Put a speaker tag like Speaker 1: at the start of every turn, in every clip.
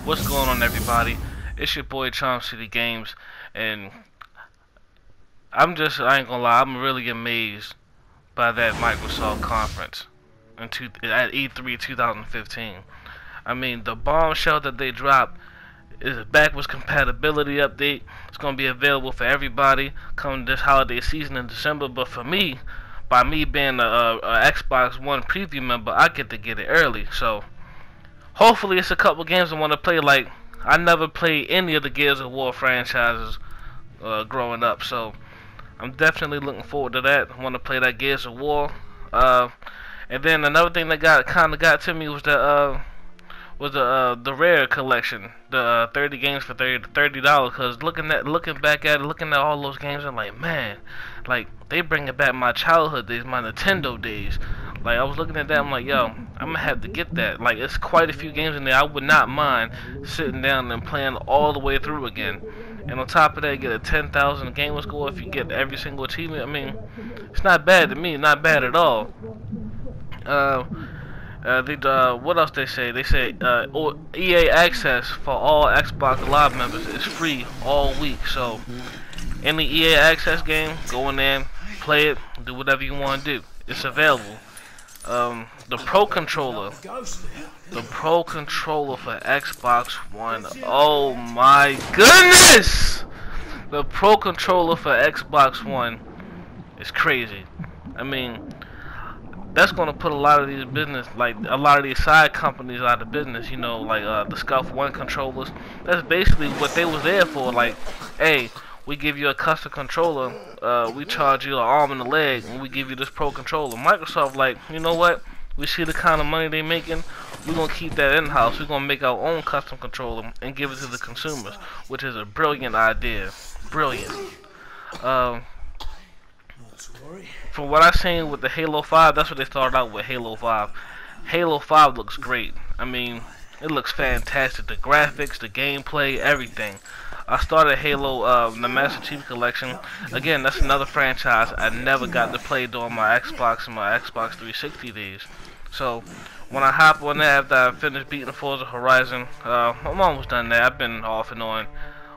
Speaker 1: What's going on, everybody? It's your boy Charm City Games, and I ain't gonna lie, I'm really amazed by that Microsoft conference at E3 2015. I mean, the bombshell that they dropped is a backwards compatibility update. It's gonna be available for everybody come this holiday season in December, but for me, by me being a Xbox One preview member, I get to get it early, so hopefully it's a couple games I want to play. Like, I never played any of the Gears of War franchises growing up, so I'm definitely looking forward to that. I want to play that Gears of War. Uh, and then another thing that got to me was the Rare collection, the 30 games for $30. Cause looking back at it, looking at all those games, I'm like, man, like they bringing back my childhood days, my Nintendo days. Like I was looking at that, I'm like, yo, I'm gonna have to get that. Like it's quite a few games in there. I would not mind sitting down and playing all the way through again. And on top of that, get a 10,000 gamer score if you get every single achievement. I mean, it's not bad to me, not bad at all. Uh, what else they say? They say EA Access for all Xbox Live members is free all week. So any EA Access game, go in there, play it, do whatever you want to do. It's available. The Pro Controller for Xbox One. Oh my goodness! The Pro Controller for Xbox One is crazy. I mean, that's gonna put a lot of these a lot of these side companies out of business. You know, like the Scuff One controllers. That's basically what they was there for. Like, hey, we give you a custom controller. We charge you an arm and a leg, and we give you this Pro Controller. Microsoft, like, you know what? We see the kind of money they making. We're gonna keep that in house. We're gonna make our own custom controller and give it to the consumers, which is a brilliant idea. Brilliant. From what I've seen with the Halo 5, that's what they started out with, Halo 5. Halo 5 looks great. I mean, it looks fantastic. The graphics, the gameplay, everything. I started Halo, the Master Chief Collection. Again, that's another franchise I never got to play during my Xbox and my Xbox 360 days. So, when I hop on that after I finished beating Forza Horizon, I'm almost done there. I've been off and on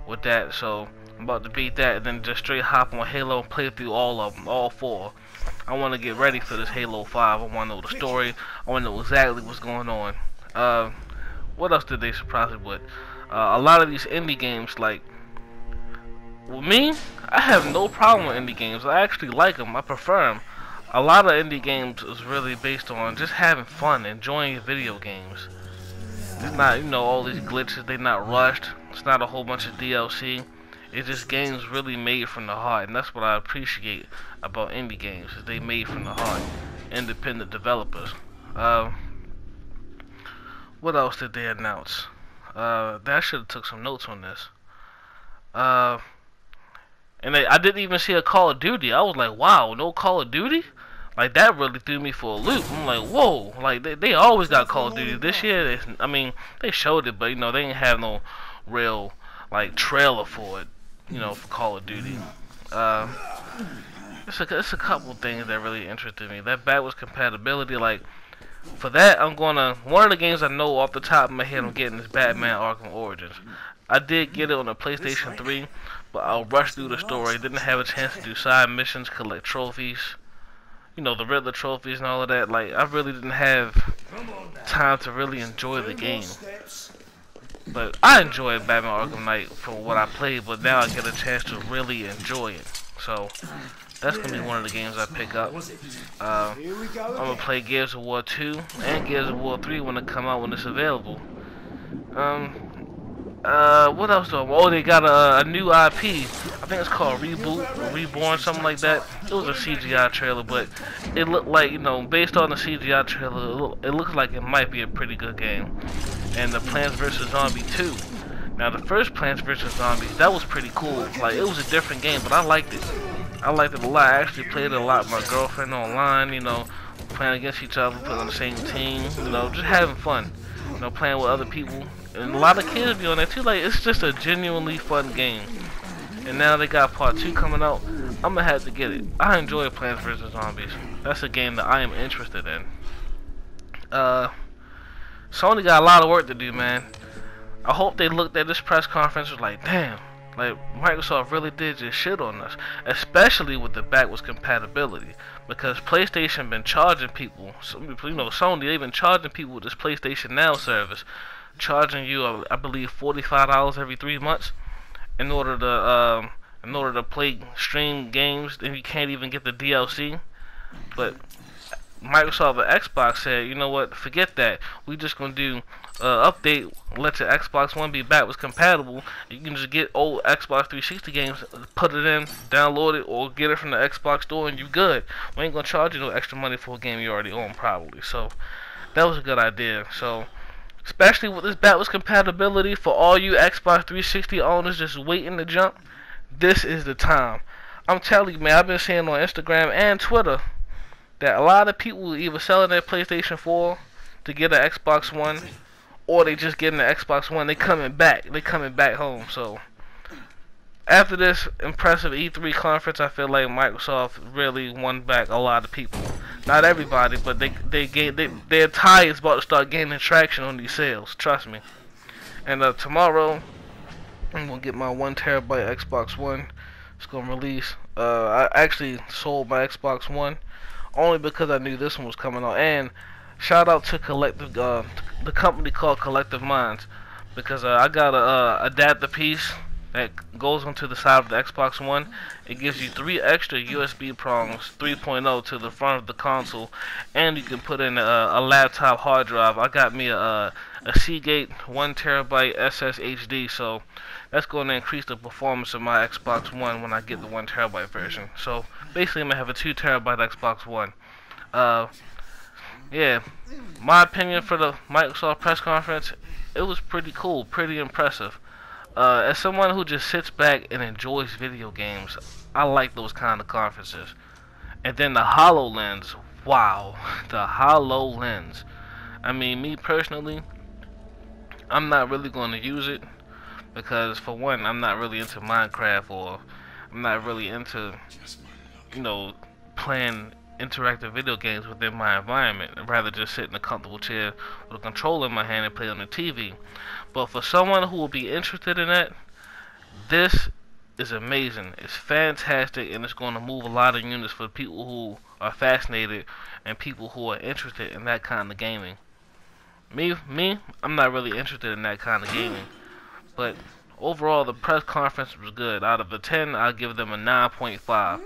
Speaker 1: with that, so I'm about to beat that and then just straight hop on Halo and play through all of them, all four. I want to get ready for this Halo 5. I want to know the story. I want to know exactly what's going on. What else did they surprise me with? A lot of these indie games, like, with me, I have no problem with indie games. I actually like them. I prefer them. A lot of indie games is really based on just having fun, enjoying your video games. It's not, you know, all these glitches. They're not rushed. It's not a whole bunch of DLC. It's just games really made from the heart, and that's what I appreciate about indie games. Is they made from the heart, independent developers. What else did they announce? I should have took some notes on this. And I didn't even see a Call of Duty. I was like, wow, no Call of Duty? Like, that really threw me for a loop. I'm like, whoa. Like, they always got Call of Duty. This year, I mean, they showed it, but, you know, they didn't have no real, like, trailer for it, you know, for Call of Duty. It's a couple things that really interested me. That backwards compatibility, like, for that, one of the games I know off the top of my head I'm getting is Batman Arkham Origins. I did get it on the PlayStation 3, but I'll rush through the story. Didn't have a chance to do side missions, collect trophies. You know, the Riddler trophies and all of that. Like, I really didn't have time to really enjoy the game. But I enjoyed Batman Arkham Knight for what I played, but now I get a chance to really enjoy it. So, that's going to be one of the games I pick up. I'm going to play Gears of War 2 and Gears of War 3 when it come out, when it's available. What else though? Oh, they got a new IP. I think it's called Reboot or Reborn, something like that. It was a CGI trailer, but it looked like, you know, based on the CGI trailer, it looks like it might be a pretty good game. And the Plants vs. Zombies 2. Now, the first Plants vs. Zombies, that was pretty cool. Like, it was a different game, but I liked it. I liked it a lot. I actually played it a lot with my girlfriend online, you know, playing against each other, playing on the same team, you know, just having fun. You know, playing with other people. And a lot of kids be on there too. Like, it's just a genuinely fun game. And now they got part 2 coming out. I'm gonna have to get it. I enjoy Plants vs. Zombies. That's a game that I am interested in. Sony got a lot of work to do, man. I hope they looked at this press conference and was like, damn, like Microsoft really did just shit on us, especially with the backwards compatibility, because PlayStation been charging people, Sony, they've been charging people with this PlayStation Now service, charging you, I believe, $45 every 3 months in order to play stream games, and you can't even get the DLC. But Microsoft and Xbox said, you know what, forget that. We just gonna do update, let your Xbox One be backwards compatible. You can just get old Xbox 360 games, put it in, download it, or get it from the Xbox store, and you good. We ain't gonna charge you no extra money for a game you already own, probably. So that was a good idea. So especially with this backwards compatibility, for all you Xbox 360 owners just waiting to jump, this is the time. I'm telling you, man, I've been seeing on Instagram and Twitter that a lot of people either selling their PlayStation 4 to get an Xbox One, or they just getting the Xbox One. They coming back. They coming back home. So after this impressive E3 conference, I feel like Microsoft really won back a lot of people. Not everybody, but their tie is about to start gaining traction on these sales. Trust me. And tomorrow, I'm gonna get my 1 TB Xbox One. It's gonna release. I actually sold my Xbox One only because I knew this one was coming out. And shout out to the company called Collective Minds, because I got a adapter piece that goes onto the side of the Xbox One. It gives you 3 extra USB prongs, 3.0, to the front of the console, and you can put in a laptop hard drive. I got me a Seagate 1 TB SSHD, so that's going to increase the performance of my Xbox One when I get the 1 TB version. So basically, I'm gonna have a 2 TB Xbox One. Yeah, my opinion for the Microsoft press conference, it was pretty cool, pretty impressive. As someone who just sits back and enjoys video games, I like those kind of conferences. And then the HoloLens, wow, the HoloLens. I mean, me personally, I'm not really going to use it because, for one, I'm not really into Minecraft, or I'm not really into, playing interactive video games within my environment. I'd rather just sit in a comfortable chair with a controller in my hand and play on the TV. But for someone who will be interested in that, this is amazing. It's fantastic, and it's going to move a lot of units for people who are fascinated and people who are interested in that kind of gaming. Me, I'm not really interested in that kind of gaming. But overall, the press conference was good. Out of a 10, I'll give them a 9.5.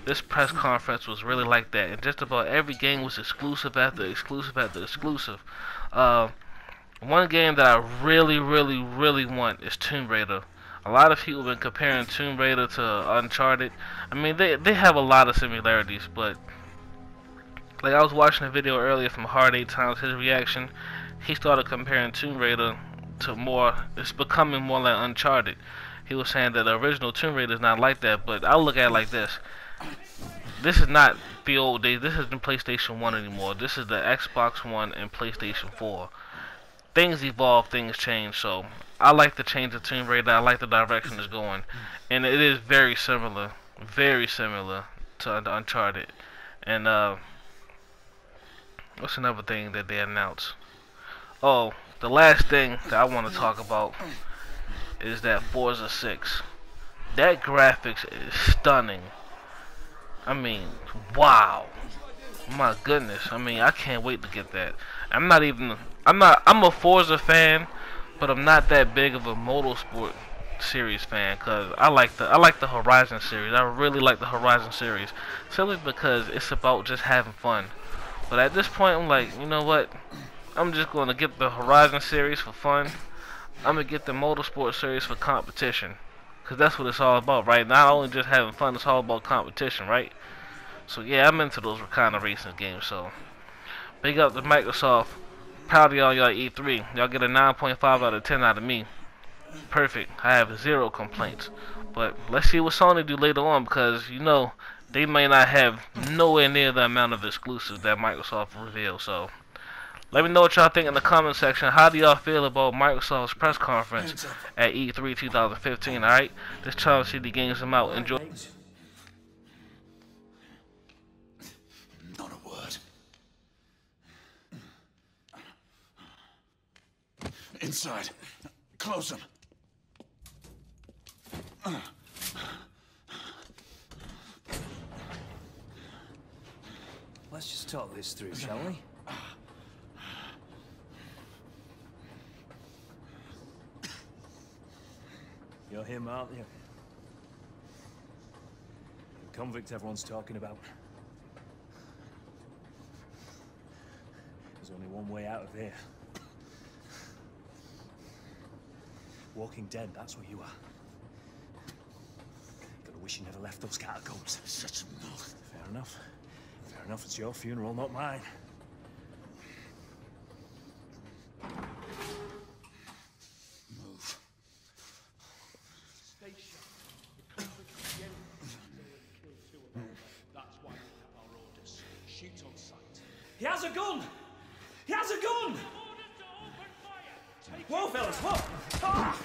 Speaker 1: This press conference was really like that, and just about every game was exclusive after exclusive after exclusive. One game that I really, really, really want is Tomb Raider. A lot of people have been comparing Tomb Raider to Uncharted. I mean, they have a lot of similarities, but like, I was watching a video earlier from Hard 8 Times, his reaction. He started comparing Tomb Raider to it's becoming more like Uncharted. He was saying that the original Tomb Raider is not like that, but I look at it like this. This is not the old days. This isn't PlayStation 1 anymore. This is the Xbox One and PlayStation 4. Things evolve, things change, so I like the change of Tomb Raider. I like the direction it's going, and it is very similar to Uncharted. And what's another thing that they announced? Oh, the last thing that I want to talk about is that Forza 6. That graphics is stunning. I mean, wow. My goodness. I mean, I can't wait to get that. I'm a Forza fan, but I'm not that big of a motorsport series fan, cuz I like the Horizon series. I really like the Horizon series, simply because it's about just having fun. But at this point, I'm like, you know what? I'm just going to get the Horizon series for fun. I'm going to get the Motorsport series for competition. Because that's what it's all about, right? Not only just having fun, it's all about competition, right? So yeah, I'm into those kind of racing games. So big up to Microsoft. Proud of y'all E3. Y'all get a 9.5 out of 10 out of me. Perfect. I have 0 complaints. But let's see what Sony do later on, because, they may not have nowhere near the amount of exclusives that Microsoft revealed. So let me know what y'all think in the comment section. How do y'all feel about Microsoft's press conference at E3 2015, alright? This Child CD Games them out. Enjoy.
Speaker 2: Not a word. Inside. Close them.
Speaker 3: Let's just talk this through, shall we? You're him, aren't you? The convict everyone's talking about. There's only one way out of here. Walking Dead, that's what you are. Gotta wish you never left those catacombs.
Speaker 2: Such a mouth.
Speaker 3: Fair enough. Fair enough, it's your funeral, not mine.
Speaker 2: Move.
Speaker 4: Stay sharp. The convicts again kill two of them. That's why we have our orders. Shoot on sight.
Speaker 3: He has a gun! He has a gun!
Speaker 4: Orders to open fire! Take
Speaker 3: Whoa, fellas, whoa! Ah!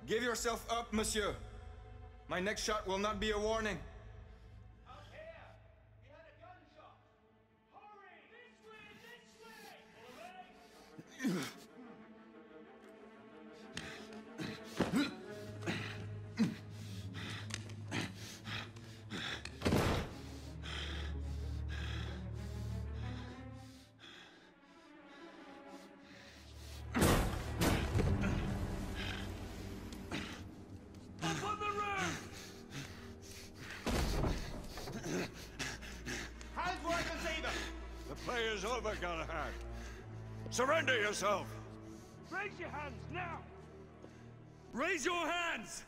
Speaker 5: Give yourself up, monsieur. My next shot will not be a warning.
Speaker 4: out here! We had a gunshot! Hurry! This way! All right?
Speaker 5: Hands where I can see them!
Speaker 6: The play is over, Galahad. Surrender yourself!
Speaker 4: Raise your hands now!
Speaker 6: Raise your hands!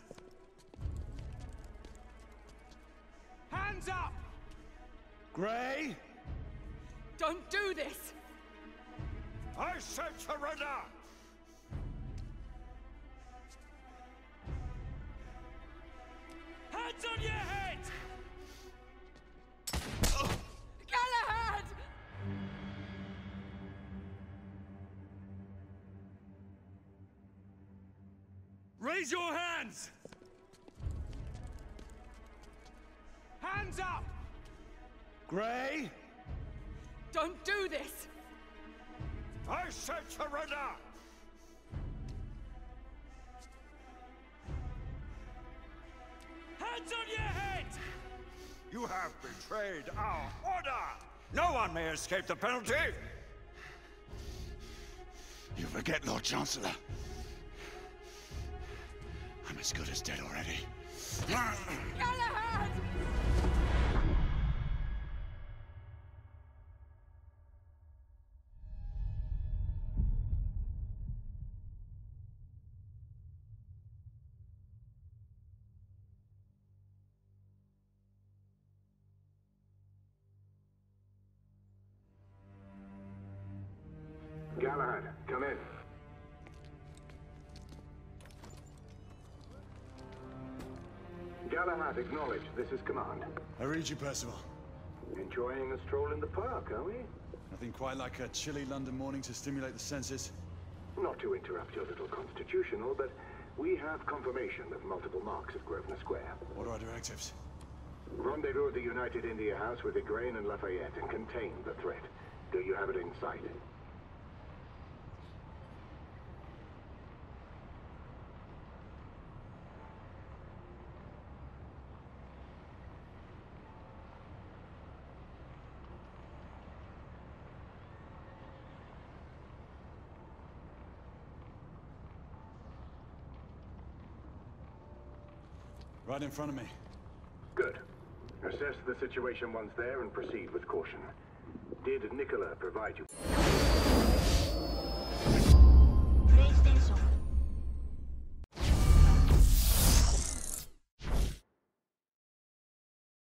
Speaker 4: Hands up!
Speaker 6: Gray,
Speaker 7: Don't do this!
Speaker 6: I said surrender!
Speaker 4: Hands on your head!
Speaker 7: Galahad!
Speaker 6: Raise your hands!
Speaker 4: Hands up!
Speaker 6: Gray,
Speaker 7: Don't do this!
Speaker 6: I said surrender!
Speaker 4: Hands on your head!
Speaker 6: You have betrayed our order! No one may escape the penalty!
Speaker 2: You forget, Lord Chancellor. I'm as good as dead already.
Speaker 7: Galahad!
Speaker 8: Galahad, come in. Galahad, acknowledge. This is command.
Speaker 9: I read you, Percival.
Speaker 8: Enjoying a stroll in the park, are we?
Speaker 9: Nothing quite like a chilly London morning to stimulate the senses.
Speaker 8: Not to interrupt your little constitutional, but we have confirmation of multiple marks at Grosvenor Square.
Speaker 9: What are our directives?
Speaker 8: Rendezvous at the United India House with Igraine and Lafayette and contain the threat. Do you have it in sight?
Speaker 9: Right in front of me.
Speaker 8: Good. Assess the situation once there and proceed with caution. Did Nicola provide you?